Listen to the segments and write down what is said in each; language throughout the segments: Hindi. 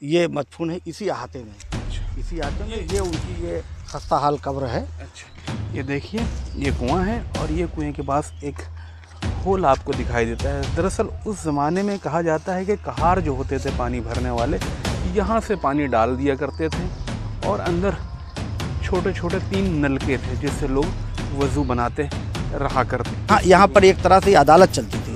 ये मदफून है इसी अहाते में। इसी अहाते में ये उनकी ये खस्ता हाल कब्र है। अच्छा, ये देखिए ये कुआं है और ये कुएं के पास एक होल आपको दिखाई देता है। दरअसल उस ज़माने में कहा जाता है कि कहार जो होते थे पानी भरने वाले, यहाँ से पानी डाल दिया करते थे और अंदर छोटे छोटे 3 नलके थे जिससे लोग वज़ू बनाते रहा करते। हाँ, यहाँ पर एक तरह से अदालत चलती थी।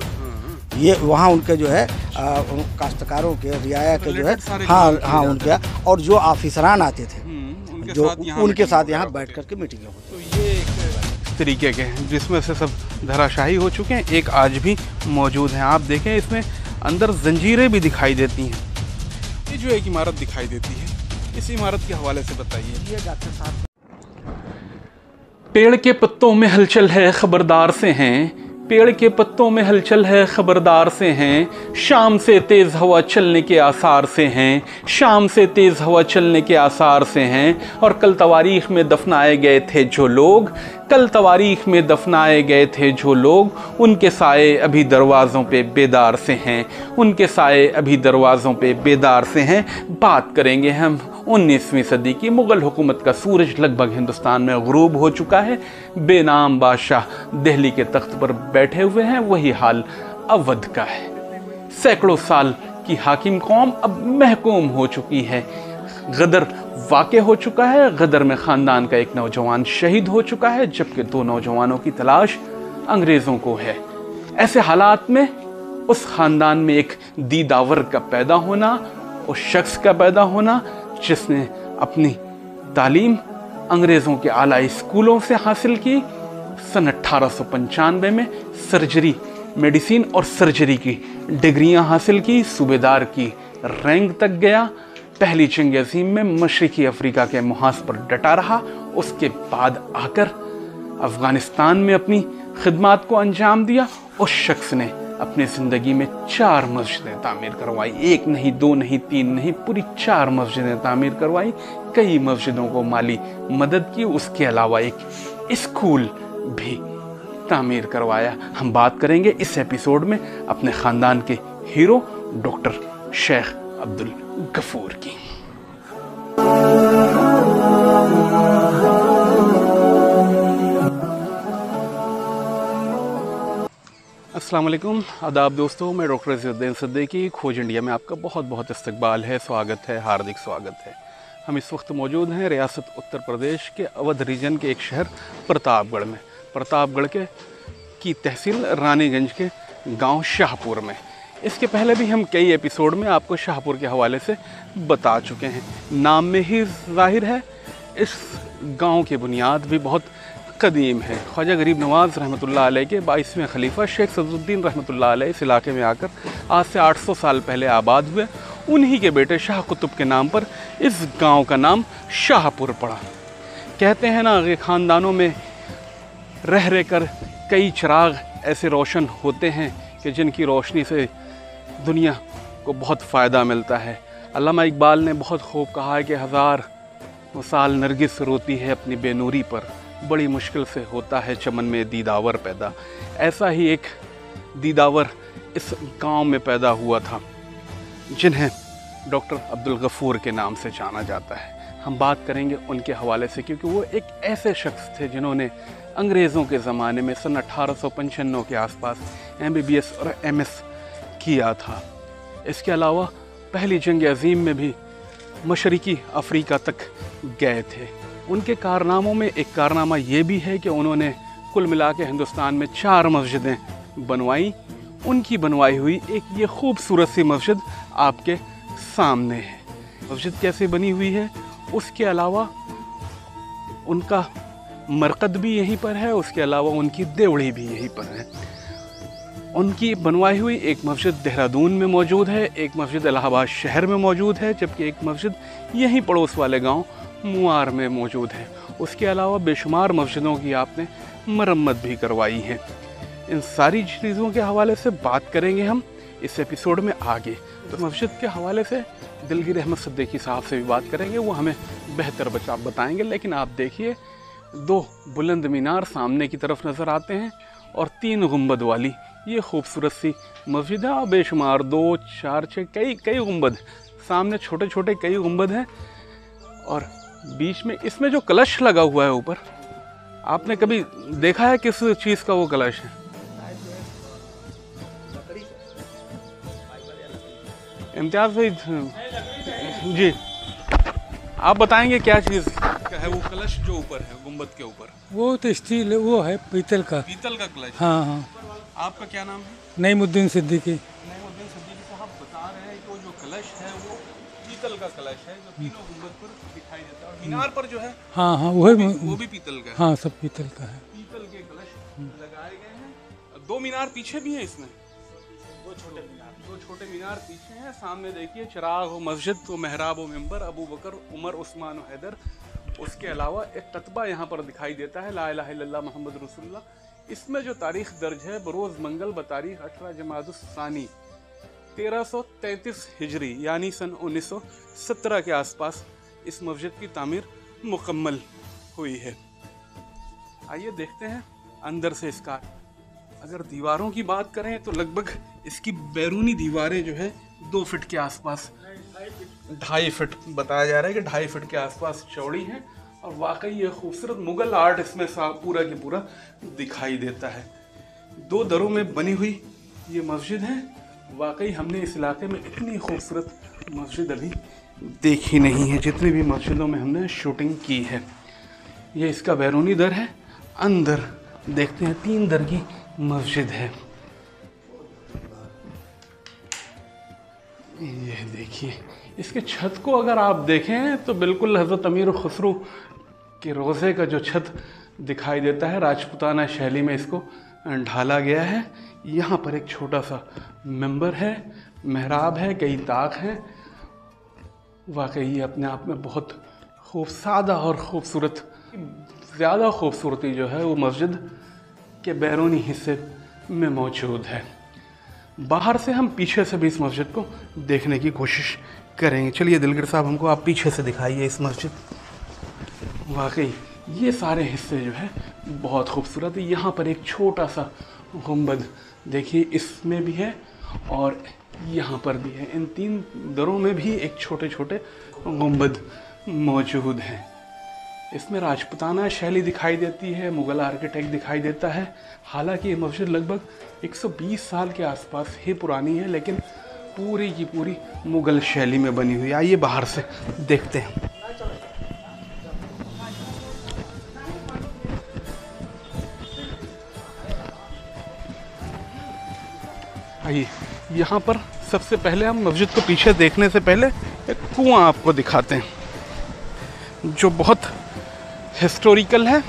ये वहाँ उनके जो है काश्तकारों के रियाया के जो है, हाँ उनके, और जो ऑफिसरान आते थे जो उनके साथ यहाँ बैठ करके मीटिंगें होती। तो ये एक तरीके के हैं जिसमें से सब धराशाही हो चुके हैं, एक आज भी मौजूद हैं। आप देखें इसमें अंदर जंजीरें भी दिखाई देती हैं। ये जो एक इमारत दिखाई देती है, इस इमारत के हवाले से बताइए। ये डॉक्टर साहब, पेड़ के पत्तों में हलचल है खबरदार से हैं, पेड़ के पत्तों में हलचल है खबरदार से हैं, शाम से तेज़ हवा चलने के आसार से हैं, शाम से तेज़ हवा चलने के आसार से हैं। और कल तवारीख में दफनाए गए थे जो लोग, कल तवारीख में दफनाए गए थे जो लोग, उनके साए अभी दरवाज़ों पे बेदार से हैं, उनके साए अभी दरवाज़ों पे बेदार से हैं। बात करेंगे हम 19वीं सदी की। मुग़ल हुकूमत का सूरज लगभग हिंदुस्तान में ग़ुरूब हो चुका है। बेनाम बादशाह दिल्ली के तख्त पर बैठे हुए हैं, वही हाल अवध का है। सैकड़ों साल की हाकिम कौम अब महकूम हो चुकी है। गदर वाक़े हो चुका है, गदर में ख़ानदान का एक नौजवान शहीद हो चुका है, जबकि 2 नौजवानों की तलाश अंग्रेज़ों को है। ऐसे हालात में उस ख़ानदान में एक दीदावर का पैदा होना, उस शख्स का पैदा होना जिसने अपनी तालीम अंग्रेज़ों के आला स्कूलों से हासिल की। सन 1895 में सर्जरी, मेडिसिन और सर्जरी की डिग्रियां हासिल की, सूबेदार की रैंक तक गया। पहली जंग अज़ीम में मशरिकी अफ्रीका के मुहाज पर डटा रहा। उसके बाद आकर अफ़गानिस्तान में अपनी खिदमात को अंजाम दिया। उस शख्स ने अपनी ज़िंदगी में 4 मस्जिदें तामीर करवाई, 1 नहीं, 2 नहीं, 3 नहीं, पूरी 4 मस्जिदें तामीर करवाई। कई मस्जिदों को माली मदद की, उसके अलावा एक स्कूल भी तामीर करवाया। हम बात करेंगे इस एपिसोड में अपने ख़ानदान के हीरो डॉक्टर शेख अब्दुल गफूर की। अस्सलाम वालेकुम, आदाब दोस्तों, मैं डॉक्टर इज़्ज़ुद्दीन सिद्दीकी। खोज इंडिया में आपका बहुत बहुत इस्तकबाल है, स्वागत है, हार्दिक स्वागत है। हम इस वक्त मौजूद हैं रियासत उत्तर प्रदेश के अवध रीजन के एक शहर प्रतापगढ़ में। प्रतापगढ़ की तहसील रानीगंज के गांव शाहपुर में। इसके पहले भी हम कई एपिसोड में आपको शाहपुर के हवाले से बता चुके हैं। नाम में ही जाहिर है इस गांव की बुनियाद भी बहुत कदीम है। ख्वाजा गरीब नवाज़ रहमतुल्लाह अलैह के 22वें खलीफा शेख सदरुद्दीन रहमतुल्लाह अलैह इस इलाके में आकर आज से 800 साल पहले आबाद हुए। उन्हीं के बेटे शाह कुतुब के नाम पर इस गांव का नाम शाहपुर पड़ा। कहते हैं ना कि ख़ानदानों में रह रह कर कई चिराग ऐसे रोशन होते हैं कि जिनकी रोशनी से दुनिया को बहुत फ़ायदा मिलता है। अल्लामा इकबाल ने बहुत खूब कहा है कि 1000 मिसाल नरगिस रोती है अपनी बेनूरी पर, बड़ी मुश्किल से होता है चमन में दीदावर पैदा। ऐसा ही एक दीदावर इस गांव में पैदा हुआ था जिन्हें डॉक्टर अब्दुल गफूर के नाम से जाना जाता है। हम बात करेंगे उनके हवाले से क्योंकि वो एक ऐसे शख्स थे जिन्होंने अंग्रेज़ों के ज़माने में सन 1895 के आसपास MBBS और MS किया था। इसके अलावा पहली जंग अज़ीम में भी मशरिकी अफ्रीका तक गए थे। उनके कारनामों में एक कारनामा ये भी है कि उन्होंने कुल मिला के हिंदुस्तान में 4 मस्जिदें बनवाई। उनकी बनवाई हुई एक ये खूबसूरत सी मस्जिद आपके सामने है। मस्जिद कैसे बनी हुई है, उसके अलावा उनका मरकद भी यहीं पर है, उसके अलावा उनकी देवड़ी भी यहीं पर है। उनकी बनवाई हुई एक मस्जिद देहरादून में मौजूद है, एक मस्जिद इलाहाबाद शहर में मौजूद है, जबकि एक मस्जिद यहीं पड़ोस वाले गांव मुआर में मौजूद है। उसके अलावा बेशुमार मस्जिदों की आपने मरम्मत भी करवाई है। इन सारी चीज़ों के हवाले से बात करेंगे हम इस एपिसोड में आगे। तो मस्जिद के हवाले से दिलगीर अहमद सिद्दीकी साहब से भी बात करेंगे, वो हमें बेहतर बताएंगे। लेकिन आप देखिए 2 बुलंद मीनार सामने की तरफ नज़र आते हैं और 3 गुंबद वाली ये खूबसूरत सी मस्जिद है। बेशुमार 2, 4, 6 कई गुंबद सामने छोटे छोटे कई गुंबद हैं और बीच में इसमें जो कलश लगा हुआ है ऊपर, आपने कभी देखा है किस चीज़ का वो कलश है? इम्तियाज भाई जी, आप बताएंगे क्या चीज़ का है वो कलश जो ऊपर है गुंबद के ऊपर? वो तो स्टील, वो है पीतल का। पीतल का कलश? हाँ हाँ। आपका क्या नाम है? नईमुद्दीन सिद्दीकी। नईमुद्दीन सिद्दीकी साहब बता रहे हैं कि वो जो कलश है वो पीतल का कलश है जो तीनों गुंबद पर दिखाई देता है, और मीनार पर जो है हाँ हाँ वो भी पीतल का है। हाँ, सब पीतल का है। पीतल के कलश लगाए गए हैं। 2 मीनार पीछे भी हैं इसमें, 2 छोटे मीनार पीछे हैं। सामने देखिए चिराग हो मस्जिद, तो मेहराब हो मिंबर, अबू बकर, उमर, उस्मान और हैदर। उसके अलावा एक कतबा यहाँ पर दिखाई देता है, ला इलाहा इल्लल्लाह मुहम्मद रसूलुल्लाह। इसमें जो तारीख दर्ज है, बरोज़ मंगल बतारीख 18 जमादुस सानी 1333 हिजरी यानी सन 1917 के आसपास इस मस्जिद की तामीर मुकम्मल हुई है। आइए देखते हैं अंदर से इसका। अगर दीवारों की बात करें तो लगभग इसकी बैरूनी दीवारें जो है 2 फीट के आसपास, 2.5 फीट बताया जा रहा है कि 2.5 फीट के आसपास चौड़ी है। और वाकई ये खूबसूरत मुगल आर्ट इसमें पूरा की पूरा दिखाई देता है। 2 दरों में बनी हुई ये मस्जिद है। वाकई हमने इस इलाके में इतनी खूबसूरत मस्जिद अभी देखी नहीं है, जितनी भी मस्जिदों में हमने शूटिंग की है। ये इसका बैरूनी दर है। अंदर देखते हैं 3 दर की मस्जिद है। ये देखिए इसके छत को अगर आप देखें तो बिल्कुल हज़रत अमीर खुसरो के रोज़े का जो छत दिखाई देता है, राजपूताना शैली में इसको ढाला गया है। यहाँ पर एक छोटा सा मिंबर है, मेहराब है, कई ताक हैं। वाकई ये अपने आप में बहुत सादा और ख़ूबसूरत, ज़्यादा खूबसूरती जो है वो मस्जिद के बैरूनी हिस्से में मौजूद है। बाहर से हम पीछे से भी इस मस्जिद को देखने की कोशिश करेंगे। चलिए दिलगिर साहब, हमको आप पीछे से दिखाइए इस मस्जिद। वाकई ये सारे हिस्से जो है बहुत खूबसूरत है। यहाँ पर एक छोटा सा गुंबद देखिए, इसमें भी है और यहाँ पर भी है। इन 3 दरों में भी एक छोटे छोटे गुंबद मौजूद हैं। इसमें राजपूताना शैली दिखाई देती है, मुग़ल आर्किटेक्ट दिखाई देता है। हालांकि ये मस्जिद लगभग 120 साल के आसपास ही पुरानी है, लेकिन पूरी की पूरी मुग़ल शैली में बनी हुई है। आइए बाहर से देखते हैं। आइए यहाँ पर सबसे पहले हम मस्जिद को पीछे देखने से पहले एक कुआं आपको दिखाते हैं जो बहुत हिस्टोरिकल है।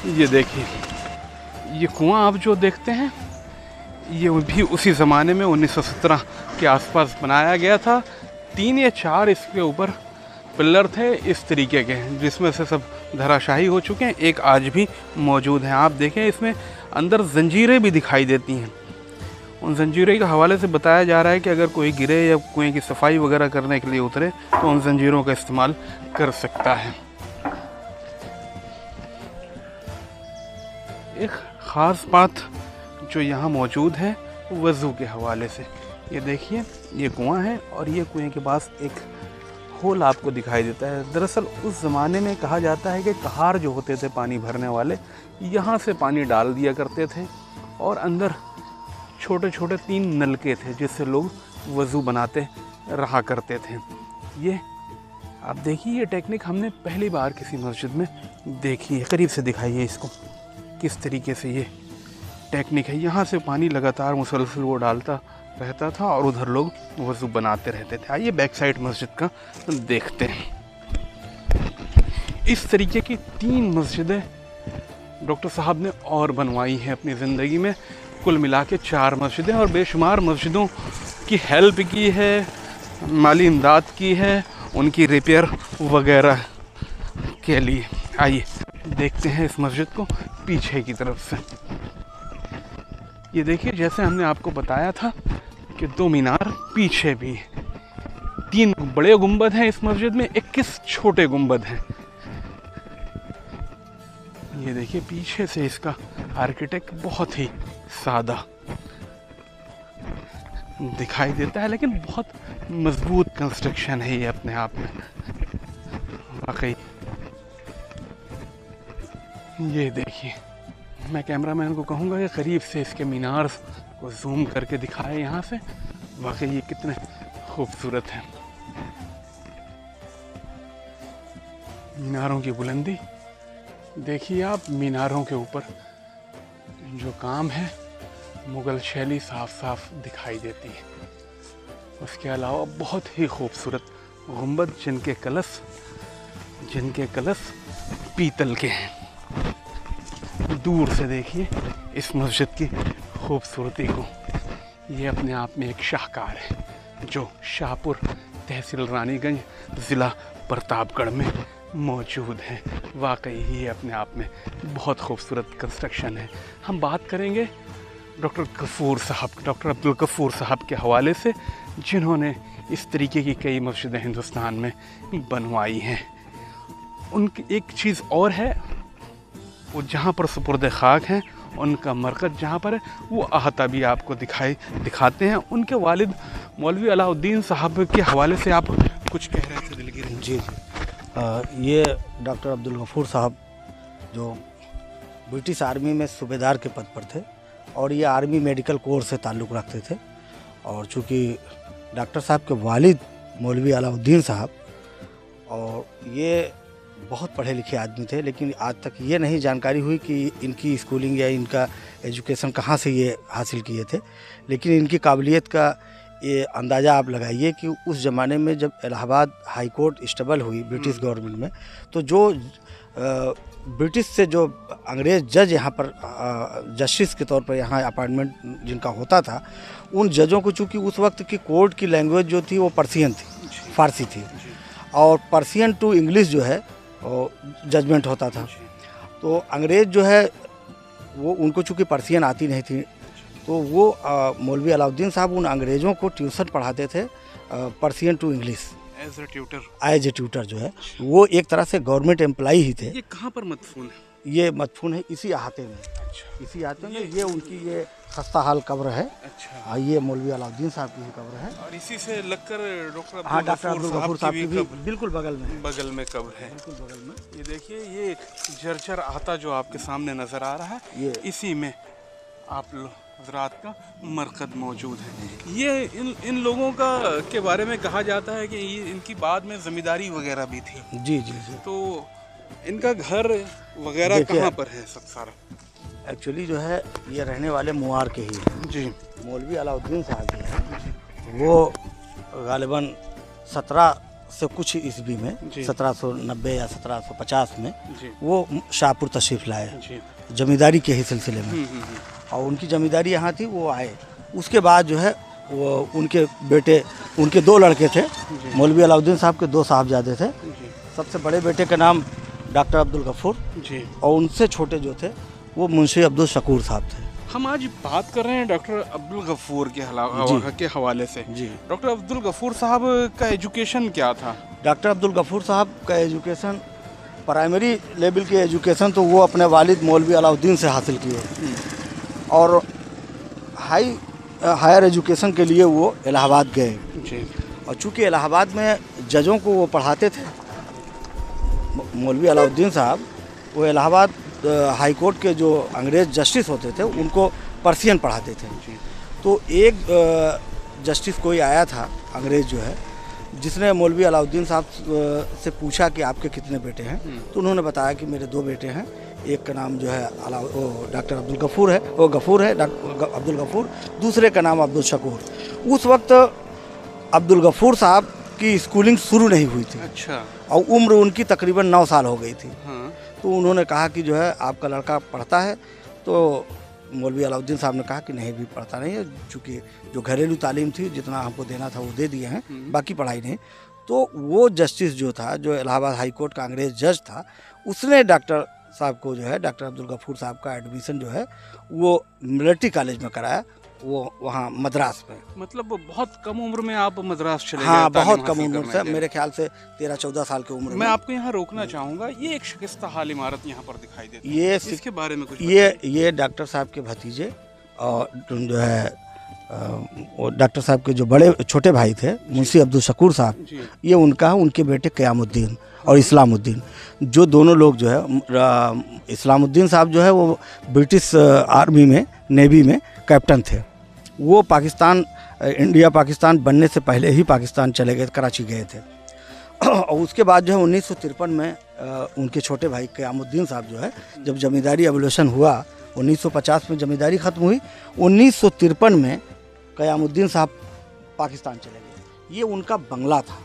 ये देखिए, ये कुआं आप जो देखते हैं ये भी उसी ज़माने में 1917 के आसपास बनाया गया था। 3 या 4 इसके ऊपर पिलर थे इस तरीके के, जिसमें से सब धराशाही हो चुके हैं, एक आज भी मौजूद हैं। आप देखें इसमें अंदर जंजीरें भी दिखाई देती हैं। उन जंजीरों के हवाले से बताया जा रहा है कि अगर कोई गिरे या कुएं की सफाई वगैरह करने के लिए उतरे तो उन जंजीरों का इस्तेमाल कर सकता है। एक ख़ास बात जो यहाँ मौजूद है वज़ू के हवाले से, ये देखिए ये कुआं है और ये कुएं के पास एक होल आपको दिखाई देता है। दरअसल उस ज़माने में कहा जाता है कि कहार जो होते थे पानी भरने वाले, यहाँ से पानी डाल दिया करते थे और अंदर छोटे छोटे 3 नलके थे जिससे लोग वज़ू बनाते रहा करते थे। ये आप देखिए, ये टेक्निक हमने पहली बार किसी मस्जिद में देखी है। करीब से दिखाइए इसको, किस तरीके से ये टेक्निक है। यहाँ से पानी लगातार मुसलसल वो डालता रहता था और उधर लोग वज़ू बनाते रहते थे। आइए बैक साइड मस्जिद का देखते हैं। इस तरीके की 3 मस्जिदें डॉक्टर साहब ने और बनवाई हैं अपनी ज़िंदगी में। कुल मिला के 4 मस्जिदें, और बेशुमार मस्जिदों की हेल्प की है, माली इमदाद की है उनकी रिपेयर वगैरह के लिए। आइए देखते हैं इस मस्जिद को पीछे की तरफ से। ये देखिए, जैसे हमने आपको बताया था कि 2 मीनार पीछे भी हैं। 3 बड़े गुंबद हैं इस मस्जिद में, 21 छोटे गुंबद हैं। ये देखिए पीछे से इसका आर्किटेक्ट बहुत ही सादा। दिखाई देता है, लेकिन बहुत मजबूत कंस्ट्रक्शन है ये अपने आप में वाकई। ये देखिए, मैं कैमरामैन को कहूँगा कि करीब से इसके मीनार को जूम करके दिखाए यहाँ से, वाकई ये कितने खूबसूरत हैं। मीनारों की बुलंदी देखिए आप, मीनारों के ऊपर जो काम है मुग़ल शैली साफ साफ दिखाई देती है। उसके अलावा बहुत ही खूबसूरत गुंबद जिनके कलश पीतल के हैं। दूर से देखिए इस मस्जिद की खूबसूरती को, ये अपने आप में एक शाहकार है जो शाहपुर तहसील रानीगंज ज़िला प्रतापगढ़ में मौजूद है। वाकई ये अपने आप में बहुत खूबसूरत कंस्ट्रक्शन है। हम बात करेंगे डॉक्टर अब्दुल गफूर साहब के हवाले से, जिन्होंने इस तरीके की कई मस्जिदें हिंदुस्तान में बनवाई हैं। उनकी एक चीज़ और है, वो जहाँ पर सुपुर्द खाक हैं, उनका मरकज़ जहाँ पर है वो अहाता भी आपको दिखाते हैं। उनके वालिद मौलवी अलाउद्दीन साहब के हवाले से आप कुछ कह रहे थे दिलगिरी? जी ये डॉक्टर अब्दुल गफूर साहब जो ब्रिटिश आर्मी में सूबेदार के पद पर थे और ये आर्मी मेडिकल कोर से ताल्लुक़ रखते थे। और चूँकि डॉक्टर साहब के वालिद मौलवी अलाउद्दीन साहब, और ये बहुत पढ़े लिखे आदमी थे, लेकिन आज तक ये नहीं जानकारी हुई कि इनकी स्कूलिंग या इनका एजुकेशन कहाँ से ये हासिल किए थे। लेकिन इनकी काबिलियत का ये अंदाज़ा आप लगाइए कि उस ज़माने में जब इलाहाबाद हाई कोर्ट इस्टेबल हुई ब्रिटिश गवर्नमेंट में, तो जो ब्रिटिश से जो अंग्रेज़ जज यहाँ पर जस्टिस के तौर पर यहाँ अपॉइंटमेंट जिनका होता था, उन जजों को चूँकि उस वक्त की कोर्ट की लैंग्वेज जो थी वो पर्सियन थी, फ़ारसी थी, और पर्सियन टू इंग्लिश जो है जजमेंट होता था। तो अंग्रेज़ जो है वो उनको चूँकि पर्सियन आती नहीं थी, तो वो मौलवी अलाउद्दीन साहब उन अंग्रेज़ों को ट्यूशन पढ़ाते थे Persian to English as a tutor जो है। वो एक तरह से गवर्नमेंट एम्प्लॉई ही थे। ये कहाँ पर मदफून है? ये मदफून है इसी अहाते में। अच्छा। इसी अहाते में ये उनकी ये खस्ता हाल कब्र है। अच्छा। ये मौलवी अलाउद्दीन साहब की कब्र है, और इसी से लगकर डॉक्टर अब्दुल गफूर साहब की भी बिल्कुल बगल में कब्र है। बिल्कुल बगल में। ये देखिए, ये जर्जर आता जो आपके सामने नज़र आ रहा है, इसी में आप हज़रात का मरकज़ मौजूद है। ये इन लोगों का के बारे में कहा जाता है कि ये इनकी बाद में ज़मींदारी वगैरह भी थी। जी। तो इनका घर वगैरह कहाँ पर है सब सारा? एक्चुअली जो है ये रहने वाले मुआर के ही हैं। जी। मौलवी अलाउद्दीन साहब जो है वो गालिबन 17 से कुछ ईस्वी में 1790 या 1750 में वो शाहपुर तशरीफ़ लाए जमींदारी के ही सिलसिले में, और उनकी जमींदारी यहाँ थी, वो आए। उसके बाद जो है वो उनके बेटे, उनके 2 लड़के थे, मौलवी अलाउद्दीन साहब के 2 साहबजादे थे। सबसे बड़े बेटे का नाम डॉक्टर अब्दुल गफूर, और उनसे छोटे जो थे वो मुंशी अब्दुल शकूर साहब थे। हम आज बात कर रहे हैं डॉक्टर अब्दुल गफूर के हवाले से। जी। डॉक्टर अब्दुल गफूर साहब का एजुकेशन क्या था? डॉक्टर अब्दुल गफूर साहब का एजुकेशन, प्राइमरी लेवल की एजुकेशन तो वो अपने वालिद मौलवी अलाउद्दीन से हासिल किए, और हायर एजुकेशन के लिए वो इलाहाबाद गए। और चूँकि इलाहाबाद में जजों को वो पढ़ाते थे, मौलवी अलाउद्दीन साहब, वो इलाहाबाद हाई कोर्ट के जो अंग्रेज़ जस्टिस होते थे उनको पर्सियन पढ़ाते थे। तो एक जस्टिस कोई आया था अंग्रेज़ जो है, जिसने मौलवी अलाउद्दीन साहब से पूछा कि आपके कितने बेटे हैं, तो उन्होंने बताया कि मेरे 2 बेटे हैं। एक का नाम जो है डॉक्टर अब्दुल गफूर है, वो गफूर है अब्दुल गफूर, दूसरे का नाम अब्दुल शकूर। उस वक्त अब्दुल गफूर साहब की स्कूलिंग शुरू नहीं हुई थी। अच्छा। और उम्र उनकी तकरीबन 9 साल हो गई थी। हाँ। तो उन्होंने कहा कि जो है आपका लड़का पढ़ता है, तो मौलवी अलाउद्दीन साहब ने कहा कि नहीं, भी पढ़ता नहीं है, चूँकि जो घरेलू तालीम थी जितना हमको देना था वो दे दिए हैं, बाकी पढ़ाई नहीं। तो वो जस्टिस जो था, जो इलाहाबाद हाई कोर्ट का अंग्रेज़ जज था, उसने डॉक्टर साहब को जो है, डॉक्टर अब्दुल गफूर साहब का एडमिशन जो है वो मिलिट्री कॉलेज में कराया, वो वहाँ मद्रास में। मतलब बहुत कम उम्र में आप मद्रास चले गए? हाँ, बहुत कम उम्र से, मेरे ख्याल से 13-14 साल की उम्र में। मैं आपको यहाँ रोकना चाहूँगा, ये एक शिकस्त हाल इमारत यहाँ पर दिखाई देती है, इसके बारे में कुछ? ये डॉक्टर साहब के भतीजे और जो है और डॉक्टर साहब के जो बड़े छोटे भाई थे मुंशी अब्दुल शकूर साहब, ये उनका है, उनके बेटे क़यामुद्दीन और इस्लामुद्दीन, जो दोनों लोग जो है, इस्लामुद्दीन साहब जो है वो ब्रिटिश आर्मी में, नेवी में कैप्टन थे। वो पाकिस्तान, इंडिया पाकिस्तान बनने से पहले ही पाकिस्तान चले गए, कराची गए थे। और उसके बाद जो है 1953 में उनके छोटे भाई क़यामुद्दीन साहब जो है, जब जमींदारी एवोल्यूशन हुआ, 1950 में जमींदारी ख़त्म हुई, 1953 में क़यामुद्दीन साहब पाकिस्तान चले गए। ये उनका बंगला था।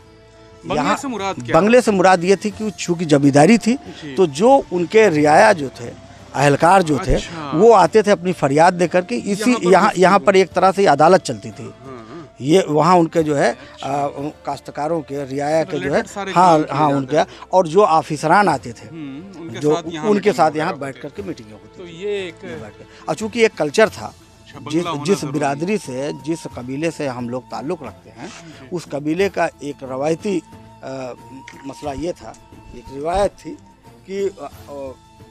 बंगले से मुराद क्या? बंगले से मुराद ये थी कि चूँकि जमींदारी थी तो जो उनके रियाया जो थे, अहलकार जो थे, वो आते थे अपनी फरियाद दे करके। इसी यहाँ पर एक तरह से अदालत चलती थी। ये वहाँ उनके जो है काश्तकारों के, रियाया के जो है, हाँ उनके, और जो ऑफिसरान आते थे जो उनके साथ यहाँ बैठ करके मीटिंगें होती। तो ये एक, और चूँकि एक कल्चर था, जिस बिरादरी से, जिस कबीले से हम लोग ताल्लुक़ रखते हैं, उस कबीले का एक रवायती मसला ये था, एक रिवायत थी कि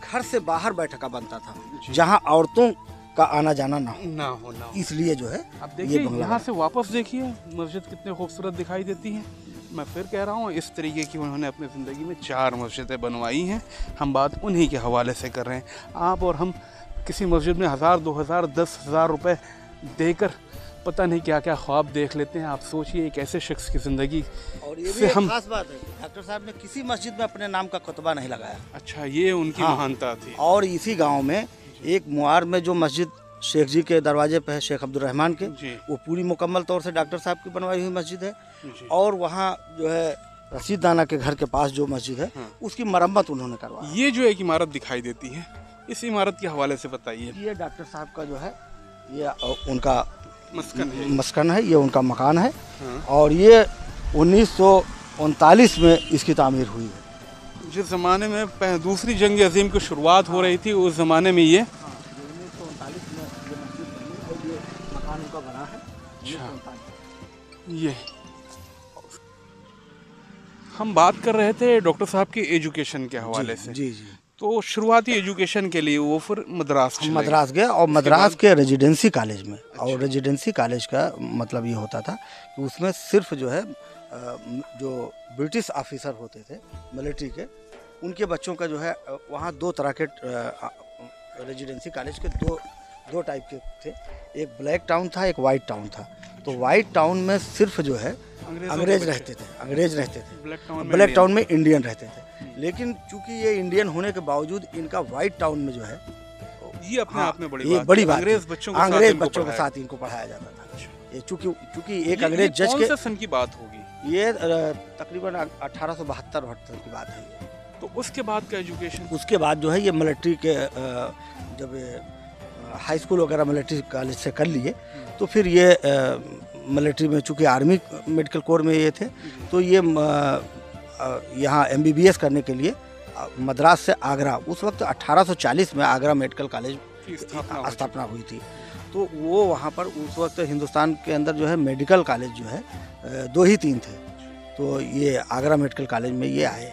घर से बाहर बैठका बनता था जहाँ औरतों का आना जाना ना हो, इसलिए जो है। अब देखिए यहाँ से वापस देखिए मस्जिद कितने खूबसूरत दिखाई देती है। मैं फिर कह रहा हूँ, इस तरीके की उन्होंने अपनी ज़िंदगी में 4 मस्जिदें बनवाई हैं। हम बात उन्हीं के हवाले से कर रहे हैं। आप और हम किसी मस्जिद में 1000, 2000, 10,000 रुपये देकर पता नहीं क्या क्या ख्वाब देख लेते हैं। आप सोचिए एक ऐसे शख्स की ज़िंदगी। और ये भी एक खास बात है, डॉक्टर साहब ने किसी मस्जिद में अपने नाम का खुतबा नहीं लगाया। अच्छा, ये उनकी महानता थी। और इसी गांव में एक मुआर में जो मस्जिद शेख जी के दरवाजे पे है, शेख अब्दुल रहमान के, वो पूरी मुकम्मल तौर से डॉक्टर साहब की बनवाई हुई मस्जिद है। और वहाँ जो है रशीद दाना के घर के पास जो मस्जिद है, उसकी मरम्मत उन्होंने करवाई। ये जो एक इमारत दिखाई देती है, इस इमारत के हवाले से बताइए। ये डॉक्टर साहब का जो है, ये उनका मस्कन है, ये उनका मकान है। और ये 1939 में इसकी तामीर हुई है। जिस ज़माने में दूसरी जंग अजीम की शुरुआत हो रही थी, उस ज़माने में ये 1939 में ये मस्जिद बनी और ये मकान उनका बना है। ये हम बात कर रहे थे डॉक्टर साहब की एजुकेशन के हवाले से। जी। तो शुरुआती एजुकेशन के लिए वो फिर मद्रास गए, और मद्रास के रेजिडेंसी कॉलेज में। और रेजिडेंसी कॉलेज का मतलब ये होता था कि उसमें सिर्फ जो है जो ब्रिटिश ऑफिसर होते थे मिलिट्री के, उनके बच्चों का जो है, वहाँ 2 तरह के रेजिडेंसी कॉलेज के दो टाइप के थे। एक ब्लैक टाउन था, एक वाइट टाउन था। तो वाइट टाउन में सिर्फ जो है अंग्रेज रहते थे। ब्लैक टाउन में इंडियन रहते थे। लेकिन चूंकि ये इंडियन होने के बावजूद इनका वाइट टाउन में जो है, ये अपने आप में बड़ी बात, अंग्रेज बच्चों के साथ इनको पढ़ाया जाता था। ये चूंकि एक अंग्रेज जज के, कौन से सन की बात होगी? ये तकरीबन 1872-73 की बात है। तो उसके बाद का एजुकेशन, उसके बाद जो है ये मिलिट्री के, जब हाई स्कूल वगैरह मिलिट्री कॉलेज से कर लिए, तो फिर ये मिलिट्री में, चूँकि आर्मी मेडिकल कोर में ये थे, तो ये यहाँ MBBS करने के लिए मद्रास से आगरा, उस वक्त 1840 में आगरा मेडिकल कॉलेज की स्थापना हुई थी। तो वो वहाँ पर उस वक्त हिंदुस्तान के अंदर जो है मेडिकल कॉलेज जो है 2 ही 3 थे। तो ये आगरा मेडिकल कॉलेज में ये आए।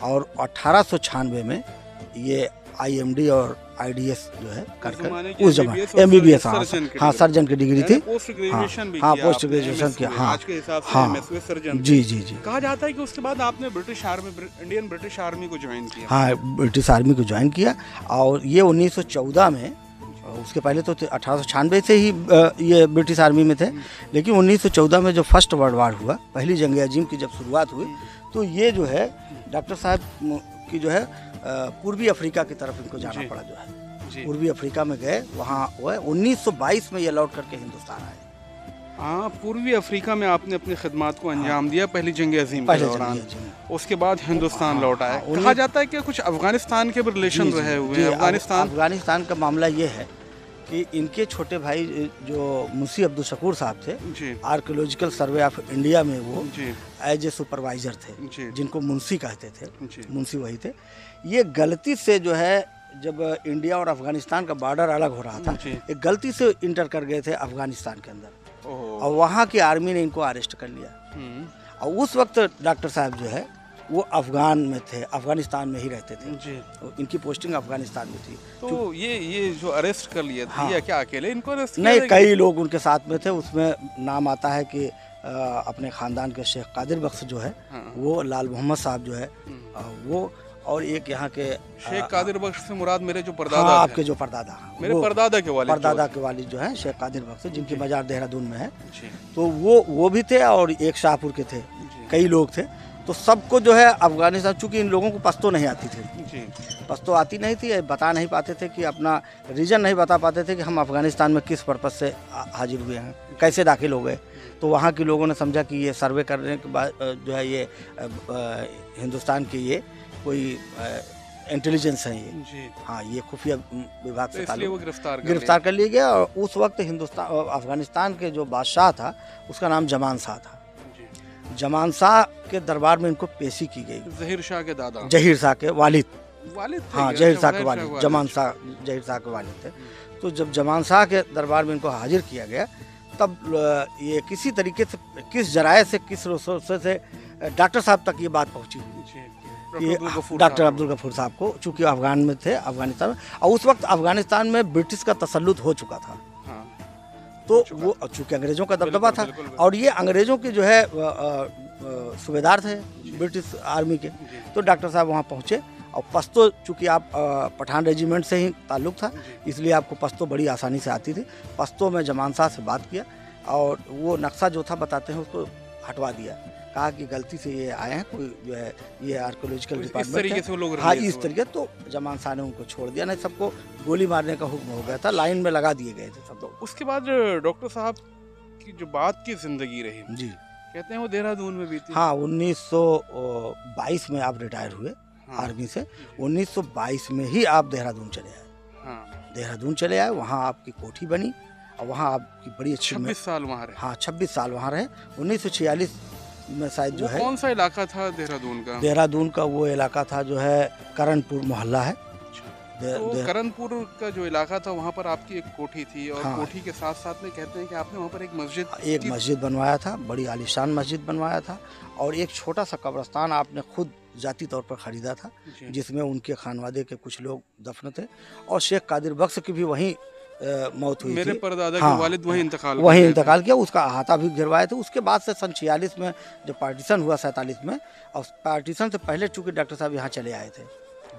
और 1896 में ये IMD और IDS जो है करके, उस जमाने MBBS, हाँ सर्जन की डिग्री थी। पोस्ट ग्रेजुएशन की, आज के हिसाब से सर्जन। जी। कहा जाता है कि उसके बाद आपने इंडियन ब्रिटिश आर्मी को ज्वाइन किया। हाँ, ब्रिटिश आर्मी को ज्वाइन किया। और ये 1914 में, उसके पहले तो 1896 से ही ये ब्रिटिश आर्मी में थे। लेकिन 1914 में जो फर्स्ट वर्ल्ड वार हुआ, पहली जंग अजीम की जब शुरुआत हुई, तो ये जो है डॉक्टर साहब की जो है पूर्वी अफ्रीका की तरफ इनको जाना पड़ा। जो है पूर्वी अफ्रीका में गए, वहाँ वो 1922 में ये लौट करके हिंदुस्तान आए। हाँ, पूर्वी अफ्रीका में आपने अपनी खिदमत को अंजाम दिया पहली जंग अजीम के दौरान। उसके बाद हिंदुस्तान लौट आए। कहा जाता है कि कुछ अफगानिस्तान के भी रिलेशन रहे हुए हैं। अफगानिस्तान का मामला ये है कि इनके छोटे भाई जो मुंशी अब्दुल शकूर साहब थे, आर्कियोलॉजिकल सर्वे ऑफ इंडिया में वो एज ए सुपरवाइजर थे, जिनको मुंशी कहते थे। मुंशी वही थे। ये गलती से जो है, जब इंडिया और अफगानिस्तान का बॉर्डर अलग हो रहा था, एक गलती से इंटर कर गए थे अफगानिस्तान के अंदर, और वहाँ की आर्मी ने इनको अरेस्ट कर लिया। और उस वक्त डॉक्टर साहब जो है वो अफगान में थे, अफगानिस्तान में ही रहते थे जी। इनकी पोस्टिंग अफगानिस्तान में थी। तो ये जो अरेस्ट कर लिया था, हाँ। ये क्या अकेले इनको अरेस्ट किया नहीं, था? कई लोग उनके साथ में थे। उसमें नाम आता है कि अपने ख़ानदान के शेख कादिर बख्श जो है, हाँ। वो लाल मोहम्मद साहब जो है, वो, और एक यहाँ के शेख कादिर बख्श से मुराद मेरे जो हाँ, परदादा थे। आपके जो परदादा, मेरे परदादा के वालिद परदादा के वालिद जो है शेख कादिर बख्श, जिनकी मजार देहरादून में है, जी। तो वो भी थे और एक शाहपुर के थे, जी। कई लोग थे। तो सबको जो है अफगानिस्तान, चूँकि इन लोगों को पश्तो नहीं आती थी, जी। पश्तो आती नहीं थी, बता नहीं पाते थे कि अपना रीजन नहीं बता पाते थे कि हम अफगानिस्तान में किस पर्पज़ से हाजिर हुए हैं, कैसे दाखिल हो गए। तो वहाँ के लोगों ने समझा कि ये सर्वे करने के बाद जो है ये हिंदुस्तान के ये कोई इंटेलिजेंस है ये, जी। हाँ, ये खुफिया विभाग तो से इसलिए वो गिरफ्तार गिरफ्तार कर लिया गया। और उस वक्त हिंदुस्तान अफगानिस्तान के जो बादशाह था उसका नाम जमान शाह था। जी। जमान शाह के दरबार में इनको पेशी की गई, जहीर शाह के दादा, जहीर शाह के वालिद, वालिद थे हाँ, क्या? जहीर अच्छा, शाह के वालिद, वालिद। जमान शाह जहीर शाह के वालिद थे। तो जब जमान शाह के दरबार में इनको हाजिर किया गया, तब ये किसी तरीके से, किस जराये से, किस रिसोर्स से डॉक्टर साहब तक ये बात पहुंची जी। कि डॉक्टर अब्दुल गफूर साहब को, चूँकि अफगान में थे, अफगानिस्तान में, और उस वक्त अफगानिस्तान में ब्रिटिश का तसल्लुत हो चुका था। हाँ। तो वो चूँकि अंग्रेज़ों का दबदबा था, बिल्कुल, बिल्कुल। और ये अंग्रेज़ों के जो है सूबेदार थे ब्रिटिश आर्मी के। तो डॉक्टर साहब वहाँ पहुँचे, और पश्तो, चूँकि आप पठान रेजिमेंट से ही ताल्लुक़ था, इसलिए आपको पश्तो बड़ी आसानी से आती थी। पश्तो में जमान शाह से बात किया, और वो नक्शा जो था बताते हैं उसको हटवा दिया, कहा कि गलती से ये आए हैं, कोई जो है ये आर्कोलॉजिकल इस डिपार्टमेंट तरीके है। से वो लोग हाँ, रिलीज इस हुए। तरीके। तो जमान शाह ने उनको छोड़ दिया, नहीं सबको गोली मारने का हुक्म हो गया था, लाइन में लगा दिए गए थे सब लोग। उसके बाद डॉक्टर साहब की जो बाद की जिंदगी रही, जी, कहते हैं वो देहरादून में बीती। हाँ, 1922 में आप रिटायर हुए हाँ। आर्मी से। 1922 में ही आप देहरादून चले आए। हाँ। देहरादून चले आए, वहाँ आपकी कोठी बनी, और वहाँ आपकी बड़ी अच्छी 26 साल वहाँ रहे। हाँ, 26 साल वहाँ रहे। 1946 में शायद जो वो है, कौन सा इलाका था देहरादून का? देहरादून का वो इलाका था जो है करणपुर मोहल्ला है। तो करणपुर का जो इलाका था, वहाँ पर आपकी एक कोठी थी, और हाँ। कोठी के साथ साथ में कहते हैं कि आपने वहाँ पर एक एक मस्जिद बनवाया था, बड़ी आलीशान मस्जिद बनवाया था, और एक छोटा सा कब्रिस्तान आपने खुद जाती तौर पर ख़रीदा था, जी। जिसमें उनके खानवादे के कुछ लोग दफन थे, और शेख कादिर बख्श की भी वहीं मौत हुई मेरे थी। परदादा हाँ, के वालिद वहीं इंतकाल कर वहीं गए थे। इंतकाल किया, उसका अहाता भी गिरवाए थे। उसके बाद से सन 46 में जब पार्टीशन हुआ, 47 में, और पार्टीशन से पहले चूँकि डॉक्टर साहब यहाँ चले आए थे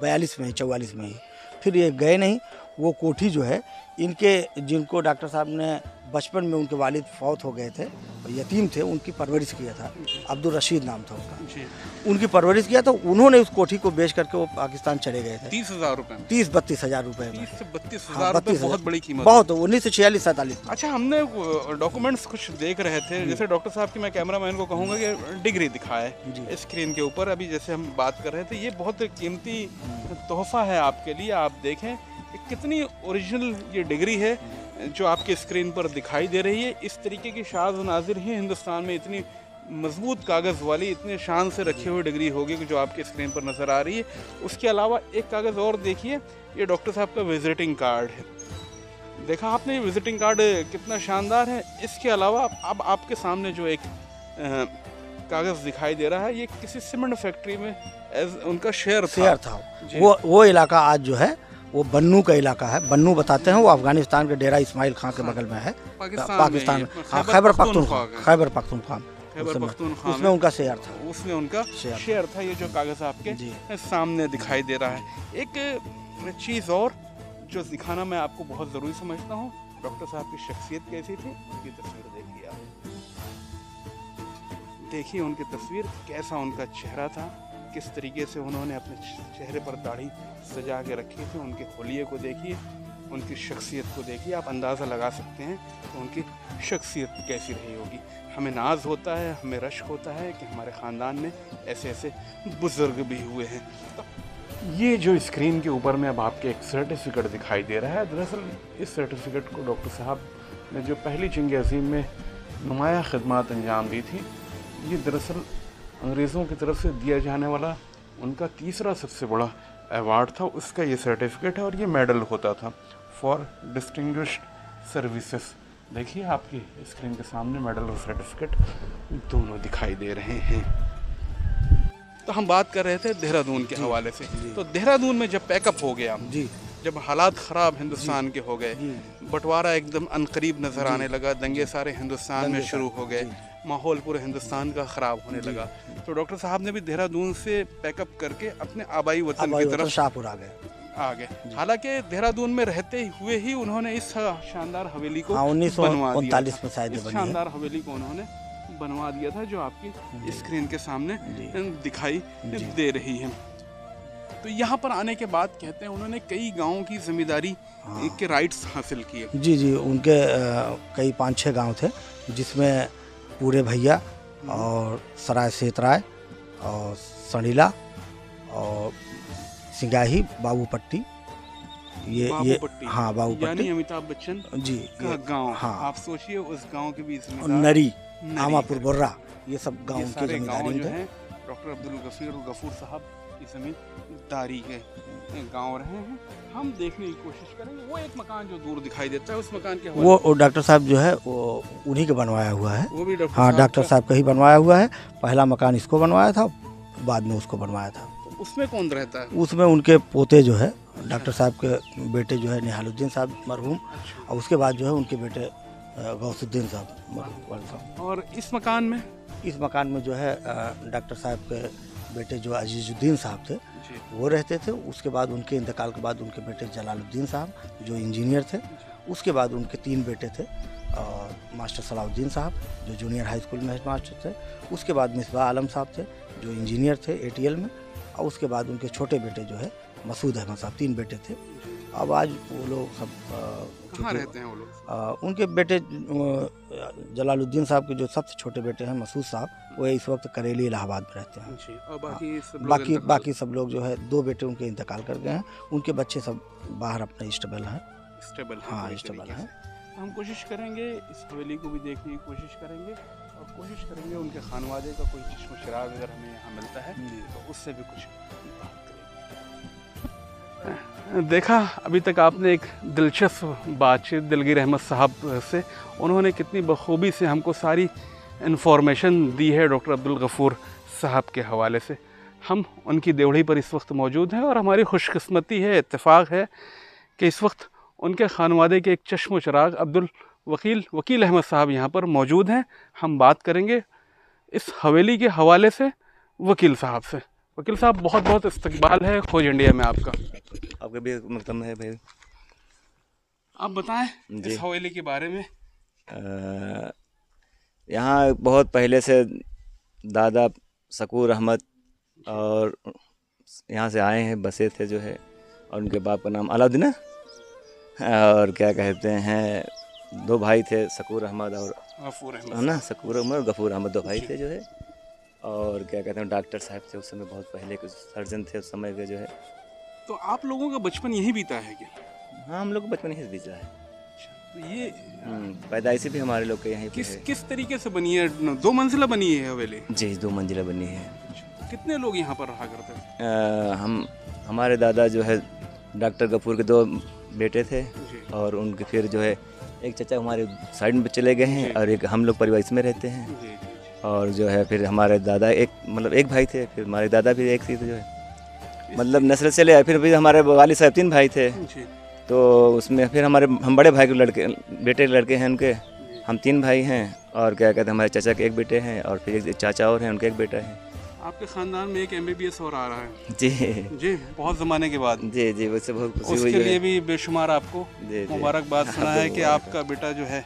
42 में ही, 44 में ही, फिर ये गए नहीं। वो कोठी जो है इनके, जिनको डॉक्टर साहब ने बचपन में, उनके वालिद फौत हो गए थे, यतीम थे, उनकी परवरिश किया था, अब्दुल रशीद नाम था उनका, जी। उनकी परवरिश किया। तो उन्होंने उस कोठी को बेच करके वो पाकिस्तान चले गए थे 30,000 रुपए में। 30-32 हज़ार रुपये में। 30 से 32 हाँ, हजार रुपए 32,000 बहुत बड़ी कीमत। बहुत। 1946-47 में। अच्छा, हमने डॉक्यूमेंट्स कुछ देख रहे थे, जैसे डॉक्टर साहब की, मैं कैमरामैन को कहूँगा कि डिग्री दिखाए जी। स्क्रीन के ऊपर। अभी जैसे हम बात कर रहे थे, ये बहुत कीमती तोहफा है आपके लिए। आप देखें कितनी ओरिजिनल ये डिग्री है जो आपके स्क्रीन पर दिखाई दे रही है। इस तरीके की शाज़ नाज़िर ही हिंदुस्तान में इतनी मजबूत कागज़ वाली, इतने शान से रखी हुई डिग्री होगी कि जो आपके स्क्रीन पर नज़र आ रही है। उसके अलावा एक कागज़ और देखिए, ये डॉक्टर साहब का विजिटिंग कार्ड है। देखा आपने, ये विजिटिंग कार्ड कितना शानदार है। इसके अलावा अब आपके सामने जो एक कागज़ दिखाई दे रहा है, ये किसी सीमेंट फैक्ट्री में उनका शेयर था। वो इलाका आज जो है वो बन्नू का इलाका है। बन्नू बताते हैं, वो अफगानिस्तान के डेरा इस्माइल खां के बगल में है, पाकिस्तान में। हाँ, खैबर पख्तूनख्वा, खैबर पख्तूनख्वा उसमें उनका शेयर था। उसमें उनका शेयर था। ये जो कागज़ आपके सामने दिखाई दे रहा है। एक चीज़ और जो दिखाना मैं आपको बहुत ज़रूरी समझता हूँ, डॉक्टर साहब की शख्सियत कैसी थी, उनकी तस्वीर देखिए आप। देखिए उनकी तस्वीर, कैसा उनका चेहरा था, किस तरीके से उन्होंने अपने चेहरे पर दाढ़ी सजा के रखी थी। उनके होलिये को देखिए, उनकी शख्सियत को देखिए, आप अंदाज़ा लगा सकते हैं कि उनकी शख्सियत कैसी रही होगी। हमें नाज होता है, हमें रश्क होता है कि हमारे ख़ानदान में ऐसे ऐसे बुज़ुर्ग भी हुए हैं। तो ये जो स्क्रीन के ऊपर में अब आपके एक सर्टिफिकेट दिखाई दे रहा है, दरअसल इस सर्टिफिकेट को डॉक्टर साहब ने जो पहली जंग अज़ीम में नुमाया खिदमत अंजाम दी थी, ये दरअसल अंग्रेज़ों की तरफ से दिया जाने वाला उनका तीसरा सबसे बड़ा अवार्ड था। उसका ये सर्टिफिकेट है, और ये मेडल होता था फॉर डिस्टिंग्विश्ड सर्विसेज। देखिए आपकी स्क्रीन के सामने मेडल और सर्टिफिकेट दोनों दिखाई दे रहे हैं। तो हम बात कर रहे थे देहरादून के हवाले से। तो देहरादून में जब पैकअप हो गया जी, जब हालात ख़राब हिंदुस्तान के हो गए, बंटवारा एकदम अनकरीब नज़र आने लगा, दंगे सारे हिंदुस्तान में शुरू हो गए, माहौल पूरे हिंदुस्तान का ख़राब होने लगा, तो डॉक्टर साहब ने भी देहरादून से पैकअप करके अपने आबाई वतन की तरफ शाहपुर आ गए। हालांकि देहरादून में रहते हुए ही उन्होंने इस शानदार हवेली को 1939 में शायद इस शानदार हवेली को उन्होंने बनवा दिया था, जो आपकी स्क्रीन के सामने दिखाई दे रही है। तो यहाँ पर आने के बाद कहते हैं उन्होंने कई गांवों की जिम्मेदारी के राइट्स हासिल किए। जी जी, उनके कई 5-6 गांव थे, जिसमें पूरे भैया और सराय सेतराय और सड़ीला और सिंगाही, बाबूपट्टी, ये हाँ बाबूपट्टी, यानी अमिताभ बच्चन जी का गांव। हाँ, आप सोचिए उस गांव के भी नरी, आमापुर, बोर्रा, ये सब गांव की जिम्मेदारी है। डॉक्टर अब्दुल गफूर साहब की जमींदारी के गांव रहे हैं। हम देखने की कोशिश करेंगे। वो एक मकान जो दूर दिखाई देता है, उस मकान के वो डॉक्टर साहब जो है वो उन्हीं के बनवाया हुआ है। वो भी डॉक्टर साहब का ही बनवाया हुआ है। पहला मकान इसको बनवाया था, बाद में उसको बनवाया था। तो उसमें कौन रहता है? उसमें उनके पोते जो है, डॉक्टर साहब के बेटे जो है निहालुद्दीन साहब मरहूम, और उसके बाद जो है उनके बेटे गौसुद्दीन साहब। और इस मकान में जो है डॉक्टर साहब के बेटे जो अजीजुद्दीन साहब थे वो रहते थे। उसके बाद उनके इंतकाल के बाद उनके बेटे जलालुद्दीन साहब जो इंजीनियर थे, उसके बाद उनके 3 बेटे थे, और मास्टर सलाउद्दीन साहब जो जूनियर हाई स्कूल में हेड मास्टर थे, उसके बाद मिसबा आलम साहब थे जो इंजीनियर थे ATL में, और उसके बाद उनके छोटे बेटे जो है मसूद अहमद साहब, 3 बेटे थे। अब आज वो लोग सब कहाँ रहते हैं वो लोग? उनके बेटे जलालुद्दीन साहब के जो सबसे छोटे बेटे हैं मसूद साहब, वो इस वक्त करेली इलाहाबाद में रहते हैं। जी, और बाकी सब लोग जो है 2 बेटे उनके इंतकाल कर गए हैं। उनके बच्चे सब बाहर अपने स्टेबल हैं। हाँ, स्टेबल हैं। हम कोशिश करेंगे इस हवेली को भी देखने की कोशिश करेंगे, और कोशिश करेंगे उनके खानवादे का कोई चश्म चिराग अगर हमें यहाँ मिलता है तो उससे भी कुछ बात करेंगे। देखा अभी तक आपने एक दिलचस्प बातचीत दिलगीर अहमद साहब से, उन्होंने कितनी बखूबी से हमको सारी इन्फॉर्मेशन दी है डॉक्टर अब्दुल गफूर साहब के हवाले से। हम उनकी देवड़ी पर इस वक्त मौजूद हैं, और हमारी खुशकिस्मती है, इत्तेफाक है कि इस वक्त उनके खानवादे के एक चश्म चिराग वकील अहमद साहब यहाँ पर मौजूद हैं। हम बात करेंगे इस हवेली के हवाले से वकील साहब से। वकील साहब, बहुत बहुत इस्तकबाल है खोज इंडिया में आपका भी मतलब है भाई। आप बताएं इस हवेली के बारे में। यहाँ बहुत पहले से दादा शकूर अहमद और यहाँ से आए हैं, बसे थे जो है, और उनके बाप का नाम अलाउद्दीन, और क्या कहते हैं 2 भाई थे, शकूर अहमद और गफूर अहमद, है ना, शकूर अहमद और गफूर अहमद 2 भाई थे जो है। और क्या कहते हैं डॉक्टर साहब थे उस समय, बहुत पहले के सर्जन थे उस समय के जो है। तो आप लोगों का बचपन यहीं बीता है क्या? हाँ, हम लोग बचपन यहीं से बीता है। तो ये पैदाइशी भी हमारे लोग के यहीं पे है। किस तरीके से बनी है? 2 मंजिला बनी है हवेली? जी, 2 मंजिला बनी है। कितने लोग यहाँ पर रहा करते हैं? हमारे दादा जो है डॉक्टर गफूर के 2 बेटे थे, और उनके फिर जो है एक चाचा हमारे साइड में चले गए हैं, और एक हम लोग परिवार इसमें रहते हैं। और जो है फिर हमारे दादा एक भाई थे, फिर हमारे दादा भी एक थी, तो जो है मतलब नस्ल चले आए। फिर भी हमारे वालिद साहब 3 भाई थे, तो उसमें फिर हम बड़े भाई के बेटे लड़के हैं उनके, हम 3 भाई हैं। और क्या कहते हैं हमारे चाचा के 1 बेटे हैं, और फिर एक चाचा और हैं, उनके 1 बेटा है। आपके खानदान में एक MBBS और आ रहा है? जी, बहुत ज़माने के बाद। जी, उससे बहुत खुशी हुई। उसके लिए भी बेशुमार आपको मुबारकबाद। सुना है कि आपका बेटा जो है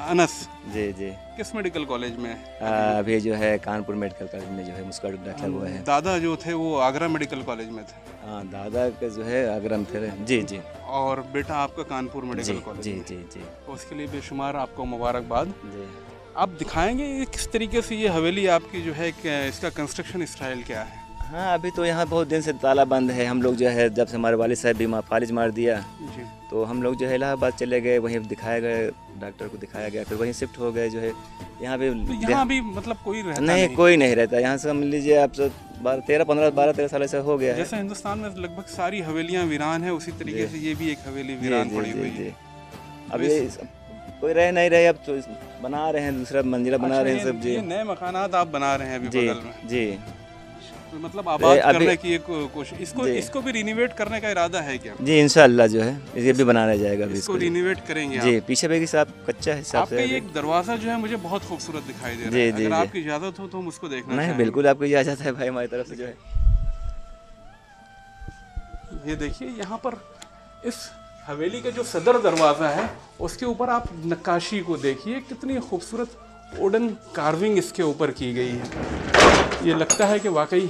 अनस, जी, किस मेडिकल कॉलेज में? अभी जो है कानपुर मेडिकल कॉलेज में जो है उसका दाखिला हुआ है। दादा जो थे वो आगरा मेडिकल कॉलेज में थे? हाँ, दादा के जो है आगरा में थे। जी। और बेटा आपका कानपुर मेडिकल कॉलेज? जी। उसके लिए बेशुमार आपको मुबारकबाद। जी। आप दिखाएंगे किस तरीके से ये हवेली आपकी जो है, इसका कंस्ट्रक्शन स्टाइल क्या है? हाँ, अभी तो यहाँ बहुत दिन से ताला बंद है। हम लोग जो है जब से हमारे वालिद साहब भी फालिज मार दिया जी, तो हम लोग जो है इलाहाबाद चले गए, वहीं दिखाया गया, डॉक्टर को दिखाया गया, फिर वहीं शिफ्ट हो गए जो है। यहाँ भी तो यहाँ भी मतलब कोई रहता नहीं, कोई नहीं रहता यहाँ से। समझ लीजिए आप 12-13 साल ऐसा हो गया है। जैसे हिंदुस्तान में लगभग सारी हवेलियाँ वीरान है, उसी तरीके से ये भी एक हवेली वीरान पड़ी हुई है। अब ये कोई रहे नहीं रहे, अब तो बना रहे हैं, दूसरा मंजिला बना रहे हैं सब। जी, नए मकानात आप बना रहे हैं अभी बगल में? जी। तो मतलब आबाद अभी- करने की एक कोशिश, इसको भी रिनोवेट करने का इरादा है क्या? जी इंशाल्लाह जो है ये भी बनाया जाएगा अभी इसको रिनोवेट करेंगे जी। आप? पीछे भी साहब कच्चा हिसाब आपका से ये एक दरवाजा जो है मुझे बहुत खूबसूरत दिखाई दे रहा जी, है। जी, अगर जी। आपकी इजाजत हो तो हम उसको देखना नहीं चाहेंगे। बिल्कुल आपको इजाज़त है भाई हमारी तरफ से जो है। ये देखिए यहाँ पर इस हवेली का जो सदर दरवाज़ा है उसके ऊपर आप नक्काशी को देखिए, कितनी खूबसूरत वुडन कार्विंग इसके ऊपर की गई है। ये लगता है कि वाकई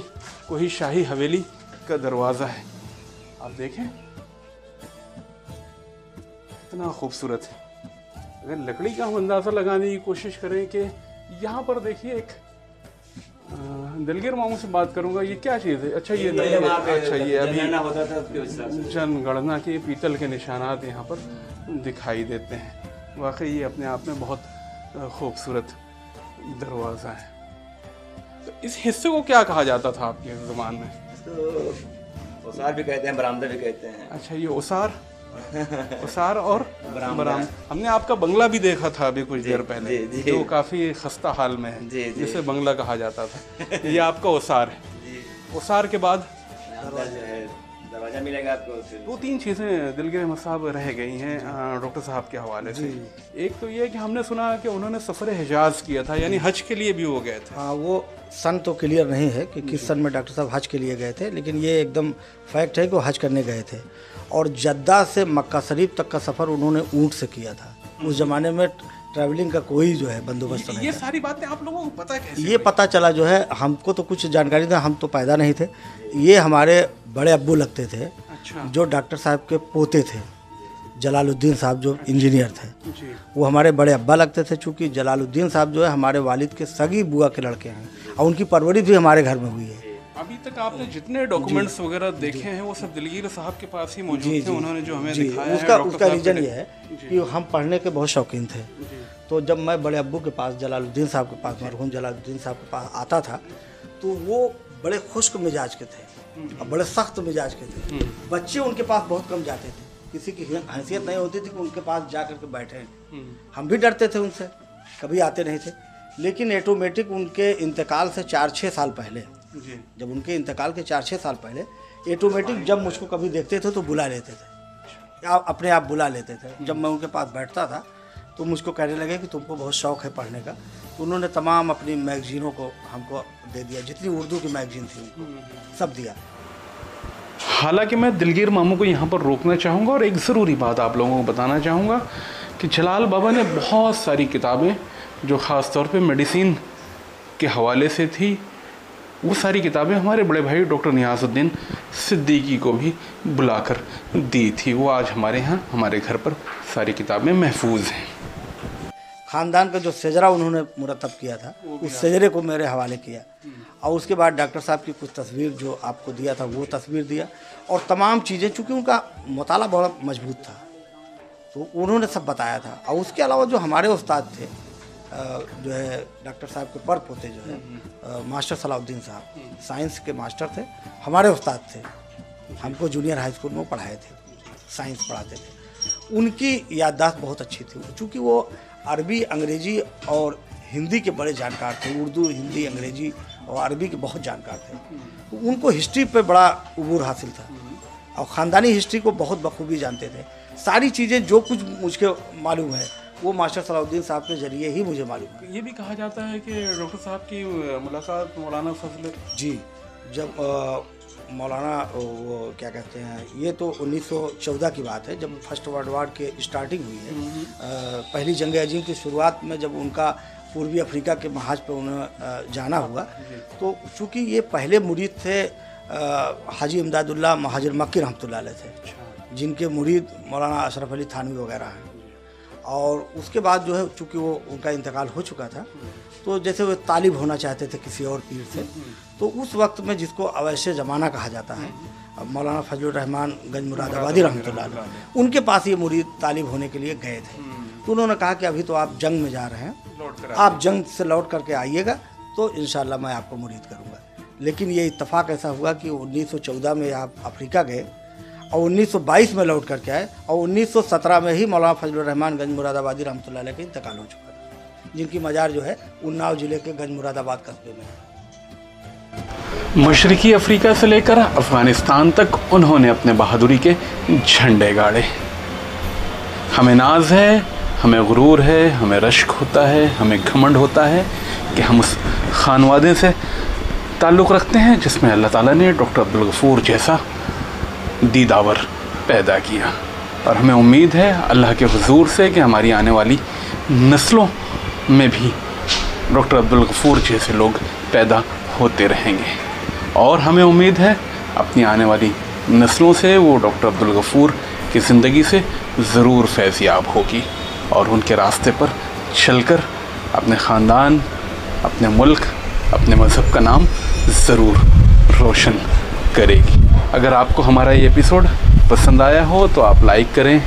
कोई शाही हवेली का दरवाज़ा है। आप देखें कितना खूबसूरत है। अगर लकड़ी का हम अंदाज़ा लगाने की कोशिश करें कि यहाँ पर देखिए एक दिलगीर मामू से बात करूंगा, ये क्या चीज़ है? अच्छा ये नहीं है, अच्छा ये अभी जनगणना के पीतल के निशानात यहाँ पर दिखाई देते हैं। वाकई ये अपने आप में बहुत खूबसूरत दरवाज़ा है। तो इस हिस्से को क्या कहा जाता था आपके ज़बान में? इसको ओसार भी कहते हैं, बरामदा भी कहते हैं। अच्छा ये ओसार और बरामदा। हमने आपका बंगला भी देखा था अभी कुछ देर पहले, जी, जी। जो काफ़ी खस्ता हाल में है, जी, जी। जिसे बंगला कहा जाता था। ये आपका ओसार है। ओसार के बाद दरवाजा मिलेगा आपको। दो तीन चीज़ें दिलगीर अहमद साहब रह गई हैं डॉक्टर साहब के हवाले से। एक तो ये कि हमने सुना कि उन्होंने सफ़र हिजाज किया था, यानी हज के लिए भी वो गए थे। हाँ, वो सन तो क्लियर नहीं है कि किस सन में डॉक्टर साहब हज के लिए गए थे, लेकिन ये एकदम फैक्ट है कि वो हज करने गए थे। और जद्दा से मक्का शरीफ तक का सफ़र उन्होंने ऊँट से किया था। उस ज़माने में ट्रैवलिंग का कोई जो है बंदोबस्त नहीं ये था। सारी बातें आप लोगों को पता कैसे? ये पता चला जो है, हमको तो कुछ जानकारी था, हम तो पैदा नहीं थे। ये हमारे बड़े अब्बू लगते थे, अच्छा जो डॉक्टर साहब के पोते थे, जलालुद्दीन साहब जो इंजीनियर थे, जी। वो हमारे बड़े अब्बा लगते थे। चूँकि जलालुद्दीन साहब जो है हमारे वालिद के सगी बुआ के लड़के हैं, और उनकी परवरिश भी हमारे घर में हुई है। अभी तक आपने जितने डॉक्यूमेंट्स वगैरह देखे हैं वो सब दिलगीर साहब के पास ही मौजूद जी, थे। जी। उन्होंने जो हमें जी, दिखाया है, उसका डॉक्टर साहब रीज़न के- ये है कि हम पढ़ने के बहुत शौकीन थे। तो जब मैं बड़े अब्बू के पास, जलालुद्दीन साहब के पास, मरहूम जलालुद्दीन साहब के पास आता था, तो वो बड़े खुश्क मिजाज के थे और बड़े सख्त मिजाज के थे। बच्चे उनके पास बहुत कम जाते थे, किसी की हैसियत नहीं होती थी कि उनके पास जा कर के बैठे। हम भी डरते थे उनसे, कभी आते नहीं थे। लेकिन ऑटोमेटिक उनके इंतकाल से 4-6 साल पहले, जी। जब उनके इंतकाल के 4-6 साल पहले ऑटोमेटिक जब मुझको कभी देखते थे तो बुला लेते थे, अपने आप बुला लेते थे। जब मैं उनके पास बैठता था तो मुझको कहने लगे कि तुमको बहुत शौक़ है पढ़ने का। तो उन्होंने तमाम अपनी मैगज़ीनों को हमको दे दिया, जितनी उर्दू की मैगज़ीन थी उनको सब दिया। हालांकि मैं दिलगीर मामू को यहाँ पर रोकना चाहूँगा और एक ज़रूरी बात आप लोगों को बताना चाहूँगा कि जलाल बाबा ने बहुत सारी किताबें जो ख़ास तौर पे मेडिसिन के हवाले से थी, वो सारी किताबें हमारे बड़े भाई डॉक्टर नियाज़ुद्दीन सिद्दीकी को भी बुलाकर दी थी। वो आज हमारे यहाँ हमारे घर पर सारी किताबें महफूज हैं। ख़ानदान का जो शजरा उन्होंने मुरतब किया था, उस शजरे को मेरे हवाले किया। और उसके बाद डॉक्टर साहब की कुछ तस्वीर जो आपको दिया था वो तस्वीर दिया, और तमाम चीज़ें, चूँकि उनका मुताला बड़ा मजबूत था तो उन्होंने सब बताया था। और उसके अलावा जो हमारे उस्ताद थे, जो है डॉक्टर साहब के पर पोते जो है मास्टर सलाउद्दीन साहब, साइंस के मास्टर थे, हमारे उस्ताद थे। हमको जूनियर हाई स्कूल में पढ़ाए थे, साइंस पढ़ाते थे। उनकी याददाश्त बहुत अच्छी थी, चूँकि वो अरबी, अंग्रेज़ी और हिंदी के बड़े जानकार थे। उर्दू, हिंदी, अंग्रेज़ी और अरबी के बहुत जानकार थे। तो उनको हिस्ट्री पे बड़ा उबूर हासिल था और ख़ानदानी हिस्ट्री को बहुत बखूबी जानते थे। सारी चीज़ें जो कुछ मुझको मालूम है वो मास्टर सलाउद्दीन साहब के ज़रिए ही मुझे मालूम है। ये भी कहा जाता है कि डॉक्टर साहब की मुलाकात मौलाना फजल जी, जब मौलाना वो क्या कहते हैं, ये तो 1914 की बात है, जब फर्स्ट वर्ल्ड वार के स्टार्टिंग हुई है। पहली जंग अजीम की शुरुआत में जब उनका पूर्वी अफ्रीका के महाज पर उन्हें जाना हुआ, तो चूँकि ये पहले मुरीद थे हाजी इमदादुल्लाह महाजिर मक्की रहमतुल्लाह अलैह थे, जिनके मुरीद मौलाना अशरफ अली थानवी वगैरह हैं। और उसके बाद जो है, चूँकि वो उनका इंतकाल हो चुका था, तो जैसे वो तालिब होना चाहते थे किसी और पीर से, तो उस वक्त में जिसको अवैसे ज़माना कहा जाता है, मौलाना फजलुर रहमान गंज मुरादाबादी रहमतुल्लाह अलैह, उनके पास ये मुरीद तालिब होने के लिए गए थे। तो उन्होंने कहा कि अभी तो आप जंग में जा रहे हैं, आप जंग से लौट करके आइएगा तो इंशाल्लाह मैं आपको मुरीद करूँगा। लेकिन ये इत्तफाक ऐसा हुआ कि 1914 में आप अफ्रीका गए और 1922 में लौट करके आए, और 1917 में ही मौलाना फजलुर रहमान गंज मुरादाबादी रहमतुल्लाह अलैह का इंतकाल हो चुका था, जिनकी मज़ार जो है उन्नाव ज़िले के गंज मुरादाबाद कस्बे में है। मशरकी अफ्रीका से लेकर अफ़गानिस्तान तक उन्होंने अपने बहादुरी के झंडे गाड़े। हमें नाज है, हमें गुरूर है, हमें रश्क होता है, हमें घमंड होता है कि हम उस खानवादे से ताल्लुक़ रखते हैं जिसमें अल्लाह ताला ने डॉक्टर अब्दुल गफूर जैसा दीदावर पैदा किया। और हमें उम्मीद है अल्लाह के हुजूर से कि हमारी आने वाली नस्लों में भी डॉक्टर अब्दुल गफूर जैसे लोग पैदा होते रहेंगे। और हमें उम्मीद है अपनी आने वाली नस्लों से वो डॉक्टर अब्दुल गफूर की ज़िंदगी से ज़रूर फैज़याब होगी और उनके रास्ते पर चलकर अपने ख़ानदान, अपने मुल्क, अपने मज़हब का नाम ज़रूर रोशन करेगी। अगर आपको हमारा ये एपिसोड पसंद आया हो तो आप लाइक करें,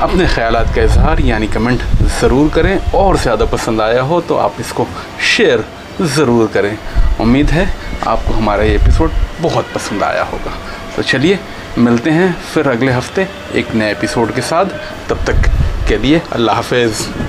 अपने ख़यालात का इजहार यानी कमेंट ज़रूर करें, और ज़्यादा पसंद आया हो तो आप इसको शेयर ज़रूर करें। उम्मीद है आपको हमारा ये एपिसोड बहुत पसंद आया होगा। तो चलिए मिलते हैं फिर अगले हफ्ते एक नए एपिसोड के साथ। तब तक के लिए अल्लाह हाफ़िज़।